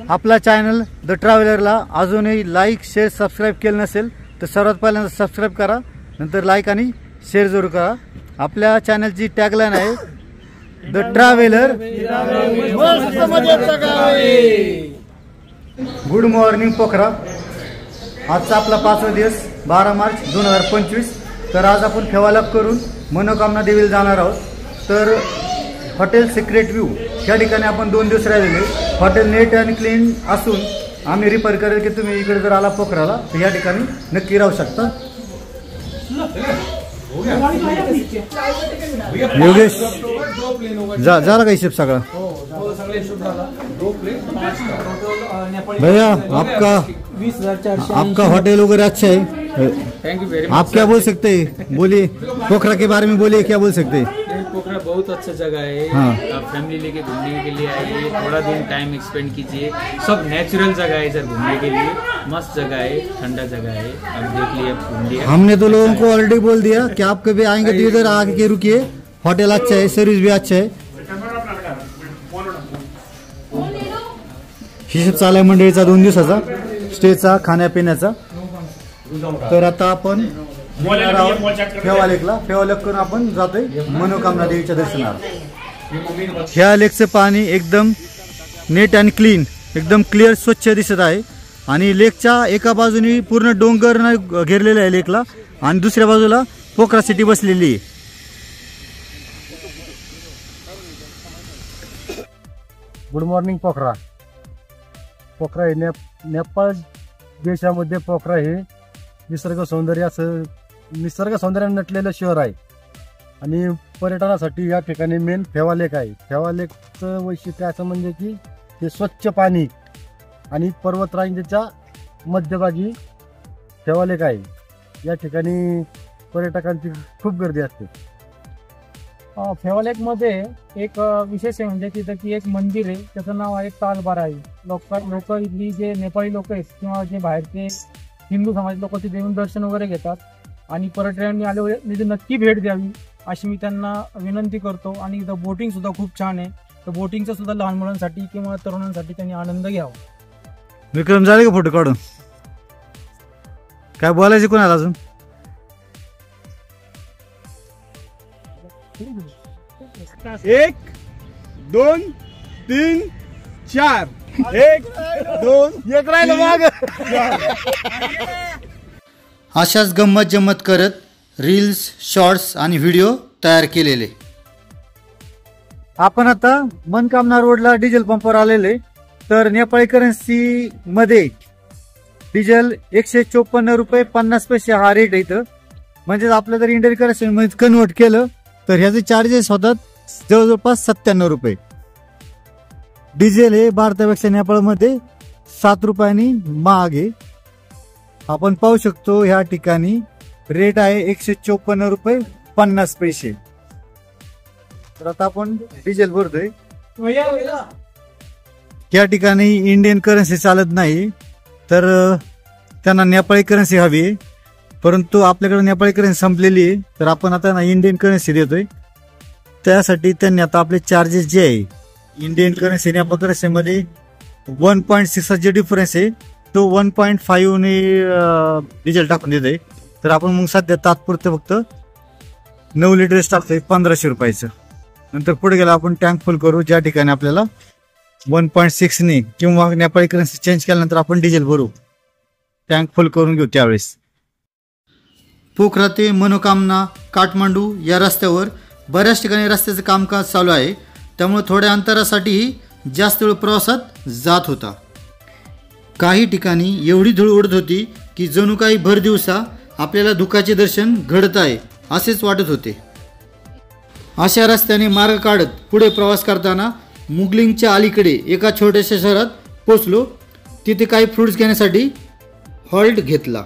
आपला channel the ट्रॅव्हलरला अजूनही like share subscribe केलं नसेल तर सर्वात पहिल्यांदा सबस्क्राईब करा, नंतर लाईक आणि शेअर जरूर करा। आपल्या चॅनलची टॅगलाईन आहे द ट्रॅव्हलर। गुड मॉर्निंग पोखरा। आजचा आपला 5वा दिवस 12 मार्च 2025। तर आज आपण फेवालाप करून मनोकामना देवीला जाणार आहोत। तर हॉटेल सिक्रेट व्ह्यू या ठिकाणी आपण 2 दिवस राहिलेले। हॉटेल नेट आणि क्लीन असून आम्ही रिफर करेल की तुम्ही इकडे जर आला पोखराला तर या ठिकाणी नक्की राहू शकता। योगेश झाला का हिशोब सगळा? भैया आपका होटल वगैरह अच्छा है, थैंक यू वेरी मच। आप क्या बोल सकते हैं? बोलिए पोखरा के बारे में, बोलिए क्या बोल सकते हैं? पोखरा बहुत अच्छा जगह है। हाँ। आप फैमिली लेके घूमने के लिए आइए, थोड़ा दिन टाइम एक्सपेंड कीजिए। सब नेचुरल जगह है सर, घूमने के लिए मस्त जगह है, ठंडा जगह है। आप देख लिए, घूम लिए। हमने तो लोगों को ऑलरेडी बोल दिया कि आप कभी आएंगे तो इधर आके रुकिए। होटल अच्छा है, सर्विस भी अच्छा है। हिशोब चालू आहे मंडळीचा 2 दिवसाचा स्टेचा, खाण्यापिण्याचा। तर आता आपण फेवालेकला करून आपण जातोय मनोकामना देवीच्या दर्शनाला। ह्या लेकचं पाणी एकदम नेट आणि क्लीन, एकदम क्लिअर स्वच्छ दिसत आहे। आणि लेकच्या एका बाजूने पूर्ण डोंगर घेरलेला आहे लेकला, आणि दुसऱ्या बाजूला पोखरा सिटी बसलेली आहे। गुड मॉर्निंग पोखरा। पोखरा हे नेपाळ देशामध्ये पोखरा हे निसर्ग सौंदर्याने नटलेलं शहर आहे। आणि पर्यटनासाठी या ठिकाणी मेन फेवालेक आहे। फेवालेकचं वैशिष्ट्य असं म्हणजे की ते स्वच्छ पाणी आणि पर्वतरांगेच्या मध्यभागी फेवालेक आहे। या ठिकाणी पर्यटकांची खूप गर्दी असते। फेवालेकमध्ये एक विशेष आहे म्हणजे तिथं की एक मंदिर आहे, त्याचं नाव आहे तालबाराई। लोक इथली जे नेपाळी लोक आहेत किंवा जे बाहेरचे हिंदू समाज लोक तिथे येऊन दर्शन वगैरे घेतात, आणि पर्यटकांनी आले तिथे नक्की भेट द्यावी अशी मी त्यांना विनंती करतो। आणि इथं बोटिंग सुद्धा खूप छान आहे, तर बोटिंगचा सुद्धा लहान मुलांसाठी किंवा तरुणांसाठी त्यांनी आनंद घ्यावा। विक्रम झाले का फोटो काढून? काय बोलायचं कोणाला अजून? 1 2 3 4 1 2 1 राहिलं माग। अशाच गंमत जम्मत करत रील्स, शॉर्ट्स आणि व्हिडिओ तयार केलेले। आपण आता मनकामना रोडला डिझेल पंपवर आलेले। तर नेपाळी करन्सी मध्ये डिझेल 154 रुपये 50 पैसे हा रेट आहे इथं। म्हणजे आपलं जर इंडियन करन्सी मध्ये कन्वर्ट केलं तर ह्याचे चार्जेस होतात जवळपास 97 रुपये। डिझेल हे भारतापेक्षा नेपाळमध्ये 7 रुपयांनी महाग आहे। आपण पाहू शकतो ह्या ठिकाणी रेट आहे 154 रुपये 50 पैसे। तर आता आपण डिझेल भरतोय। या ठिकाणी इंडियन करन्सी चालत नाही, तर त्यांना नेपाळी करन्सी हवी, परंतु आपल्याकडे नेपाळी करन्सी संपलेली आहे। तर आपण आता इंडियन करन्सी देतोय। त्यासाठी त्यांनी आता आपले चार्जेस जे आहे इंडियन करन्सी नेपाळ करन्सी मध्ये 1.6 जे डिफरन्स आहे तो 1.5 ने डिझेल टाकून देतोय। तर आपण मग सध्या तात्पुरते फक्त 9 लिटर टाकतोय 1500 रुपयाचं। नंतर पुढे गेला आपण टँक फुल करू, ज्या ठिकाणी आपल्याला 1.6 ने किंवा नेपाळी करन्सी चेंज केल्यानंतर आपण डिझेल भरू, टँक फुल करून घेऊ त्यावेळेस। पोखरा ते मनोकामना काठमांडू या रस्त्यावर बऱ्याच ठिकाणी रस्त्याचं कामकाज चालू आहे, त्यामुळे थोड्या अंतरासाठीही जास्त वेळ प्रवासात जात होता। काही ठिकाणी एवढी धूळ उडत होती की जणू काही भर दिवसा आपल्याला धुकाचे दर्शन घडत आहे असेच वाटत होते। अशा रस्त्याने मार्ग काढत पुढे प्रवास करताना मुगलिंगच्या अलीकडे एका छोट्याशा शहरात पोचलो। तिथे काही फ्रुट्स घेण्यासाठी हॉल्ट घेतला।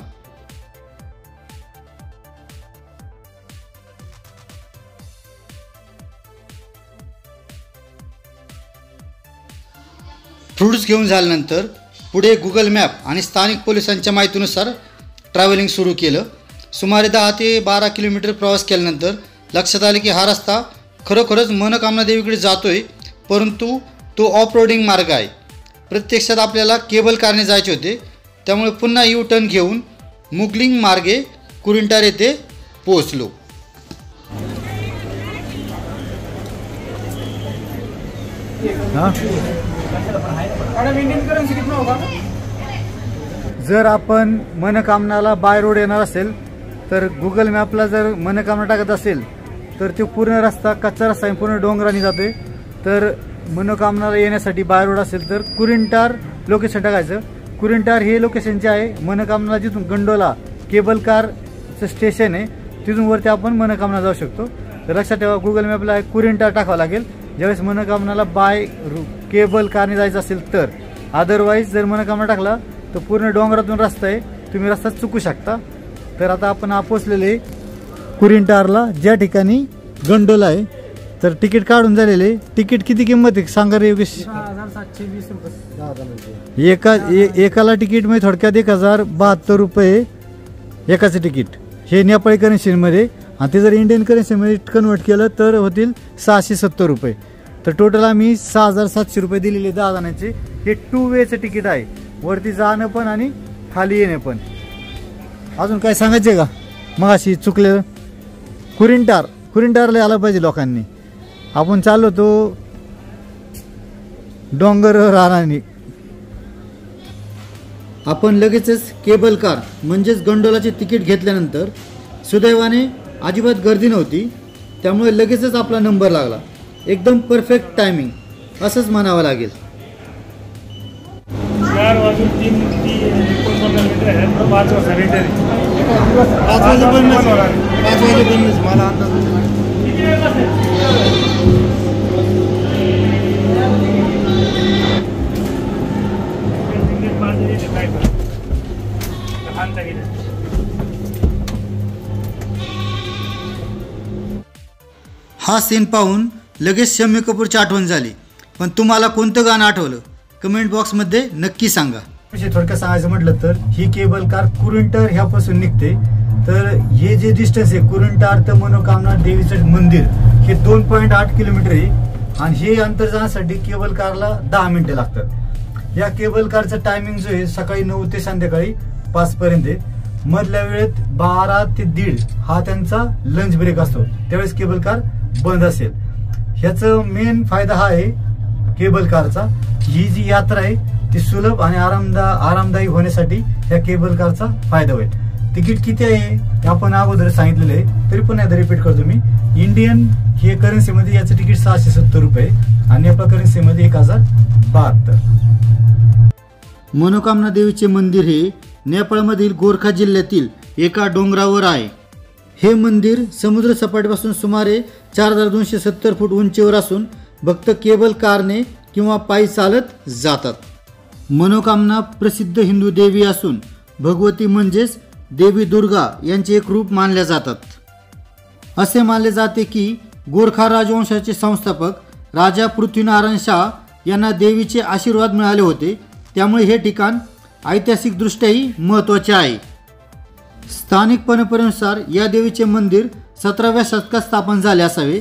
फ्रुट्स घेऊन झाल्यानंतर पुढे गुगल मॅप आणि स्थानिक पोलिसांच्या माहितीनुसार ट्रॅव्हलिंग सुरू केलं। सुमारे 10 ते 12 किलोमीटर प्रवास केल्यानंतर लक्षात आले की हा रस्ता खरोखरच मनोकामना देवीकडे जातोय, परंतु तो ऑफ रोडिंग मार्ग आहे। प्रत्यक्षात आपल्याला केबल कारने जायचे होते, त्यामुळे पुन्हा यू टर्न घेऊन मुगलिंग मार्गे कुरिंटार येथे पोहोचलो. जर आपण मनोकामनाला बाय रोड येणार असेल तर गुगल मॅपला जर मनोकामना टाकत असेल तर तो पूर्ण रस्ता कच्चा रस्ता पूर्ण डोंगराने जातोय. तर मनोकामनाला येण्यासाठी बाय रोड असेल तर कुरिंटार लोकेशन टाकायचं. कुरिंटार हे लोकेशन जे आहे मनोकामनाला जिथून गंडोला केबल कारचं स्टेशन आहे तिथून वरती आपण मनोकामना जाऊ शकतो. तर लक्षात ठेवा गुगल मॅपला कुरिंटार टाकावं लागेल ज्यावेळेस मनोकामनाला बाय केबल कारने जायचं असेल तर. अदरवाईज जर मनोकामना टाकला तर पूर्ण डोंगरातून रस्ता आहे, तुम्ही रस्ता चुकू शकता. तर आता आपण पोचलेले कुरिंटारला ज्या ठिकाणी गंडोला आहे. तर तिकीट काढून झालेले. तिकीट किती किंमत आहे सांगा रे योगेश? 6,720 रुपये. एकाला तिकीट म्हणजे थोडक्यात 1,072 रुपये एकाचं तिकीट. हे नेपाळी करन्सीमध्ये आणि ते जर इंडियन करन्सीमध्ये कन्वर्ट केलं तर होतील 670 रुपये. तर टोटल आम्ही 6,700 रुपये दिलेले 10 जणांचे. हे 2 वेचं तिकीट आहे, वरती जाणं पण आणि खाली येणं पण. अजून काय सांगायचे का? मग अशी चुकलं कुरिंटारला आलं पाहिजे लोकांनी. आपण चाललो तो डोंगर रानाने. आपण लगेचच केबल कार म्हणजेच गंडोलाचे तिकीट घेतल्यानंतर सुदैवाने अजिबात गर्दी नव्हती, त्यामुळे लगेचच आपला नंबर लागला. एकदम परफेक्ट टायमिंग असंच म्हणावं लागेल. 4 वाजून 3:49 आहे. 5 वाजता रेटर आहे. 5 वाजेपर्यंत मला अंदाज हा सीन पाहून लगेच शम्मी कपूरची आठवण झाली. पण तुम्हाला कोणतं गाणं आठवलं कमेंट बॉक्समध्ये नक्की सांगा. थोडक्यात सांगायचं म्हटलं तर ही केबल कार कुरिंटार ह्यापासून निघते. तर हे जे डिस्टन्स आहे कुरिंटार तर मनोकामना देवीचं मंदिर हे 2.8 किलोमीटर आहे. आणि हे अंतर जाण्यासाठी केबल कारला 10 मिनिटं लागतात. या केबल कारचं टायमिंग जो आहे सकाळी 9 ते संध्याकाळी 5 पर्यंत आहे. मधल्या वेळेत 12 ते 1:30 हा त्यांचा लंच ब्रेक असतो, त्यावेळेस केबल कार बंद असेल. ह्याचं मेन फायदा हा आहे केबल कारचा. ही जी यात्रा आहे ती सुलभ आणि आरामदायी होण्यासाठी या केबल कारचा फायदा होईल. तिकीट किती आहे हे आपण अगोदर सांगितलेलं आहे, तरी पण एकदा रिपीट करतो मी. इंडियन हे करन्सीमध्ये याचं तिकीट 670 रुपये आणि नेपाळ करन्सीमध्ये 1,072. मनोकामना देवीचे मंदिर हे नेपाळमधील गोरखा जिल्ह्यातील एका डोंगरावर आहे. हे मंदिर समुद्र सपाटीपासून सुमारे 4,270 फूट उंचीवर असून भक्त केबल कारने किंवा पायी चालत जातात. मनोकामना प्रसिद्ध हिंदू देवी असून भगवती म्हणजेच देवी दुर्गा यांचे एक रूप मानल्या जातात. असे मानले जाते की गोरखा राजवंशाचे संस्थापक राजा पृथ्वीनारायण शाह यांना देवीचे आशीर्वाद मिळाले होते, त्यामुळे हे ठिकाण ऐतिहासिकदृष्ट्याही महत्त्वाचे आहे. स्थानिक परंपरेनुसार या देवीचे मंदिर 17व्या शतकात स्थापन झाले असावे.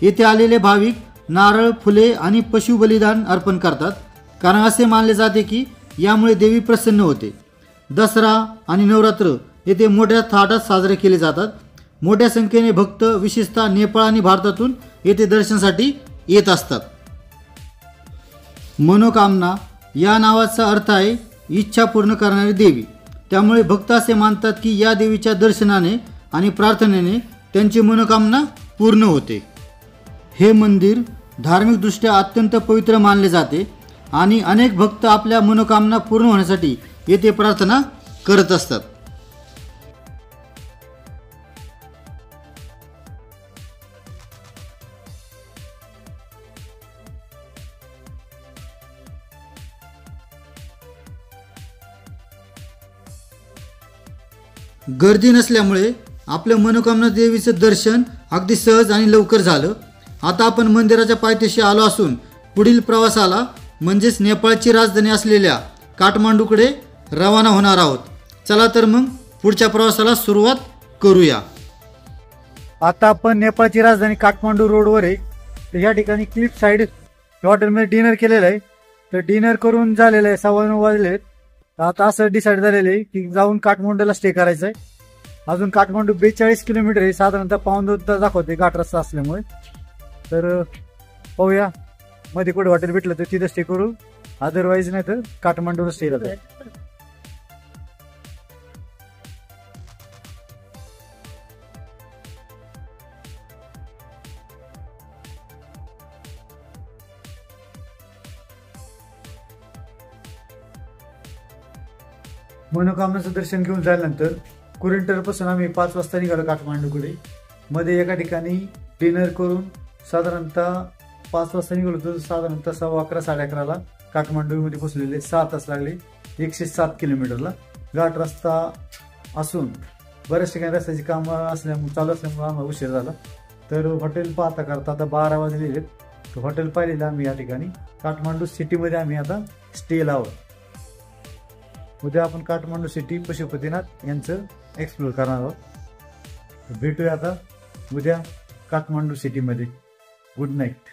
येथे आलेले भाविक नारळ, फुले आणि पशु बलिदान अर्पण करतात, कारण असे मानले जाते की यामुळे देवी प्रसन्न होते. दसरा आणि नवरात्र येथे मोठ्या थाटात साजरे केले जातात. मोठ्या संख्येने भक्त विशेषतः नेपाळ आणि भारतातून येथे दर्शनासाठी येत असतात. मनोकामना या नावाचा अर्थ आहे इच्छा पूर्ण करणारी देवी. त्यामुळे भक्त असे मानतात की या देवीच्या दर्शनाने आणि प्रार्थनेने त्यांची मनोकामना पूर्ण होते. हे मंदिर धार्मिकदृष्ट्या अत्यंत पवित्र मानले जाते आणि अनेक भक्त आपल्या मनोकामना पूर्ण होण्यासाठी येथे प्रार्थना करत असतात. गर्दी नसल्यामुळे आपल्या मनोकामना देवीचं दर्शन अगदी सहज आणि लवकर झालं. आता आपण मंदिराच्या पायथ्याशी आलो असून पुढील प्रवासाला म्हणजेच नेपाळची राजधानी असलेल्या काठमांडूकडे रवाना होणार आहोत. चला तर मग पुढच्या प्रवासाला सुरुवात करूया. आता आपण नेपाळची राजधानी काठमांडू रोडवर आहे. तर या ठिकाणी क्लिफ साईड हॉटेलमध्ये डिनर केलेलं आहे. तर डिनर करून झालेलं आहे, 9:15 वाजलेत. आता असं डिसाईड झालेलं आहे की जाऊन काठमांडूला स्टे करायचंय. अजून काठमांडू 42 किलोमीटर आहे, साधारणतः पाऊण 2 तास दाखवते घाट रस्ता असल्यामुळे. तर पाहूया मध्ये कुठे हॉटेल भेटलं तर तिथं स्टे करू, अदरवाईज नाही तर काठमांडूला स्टे करतो. मनोकामनाचं दर्शन घेऊन झाल्यानंतर कुरिंटर पासून आम्ही 5 वाजता निघालो काठमांडूकडे. मध्ये एका ठिकाणी डिनर करून साधारणतः 5 वाजता निघालो तर साधारणतः 11:15 11:30 काठमांडूमध्ये पोहोचलेले. 6 तास लागले 107 किलोमीटरला. घाट रस्ता असून बऱ्याच ठिकाणी रस्त्याची कामं चालू असल्यामुळे आम्हाला उशीर झाला. तर हॉटेल पाहता करता आता 12 वाजलेले. हॉटेल पाहिलेलं आम्ही या ठिकाणी काठमांडू सिटीमध्ये आम्ही आता स्टे लावू. उद्या आपण काठमांडू सिटी पशुपतीनाथ यांचं एक्सप्लोर करणार आहोत. भेटूया आता उद्या काठमांडू सिटीमध्ये. Good night.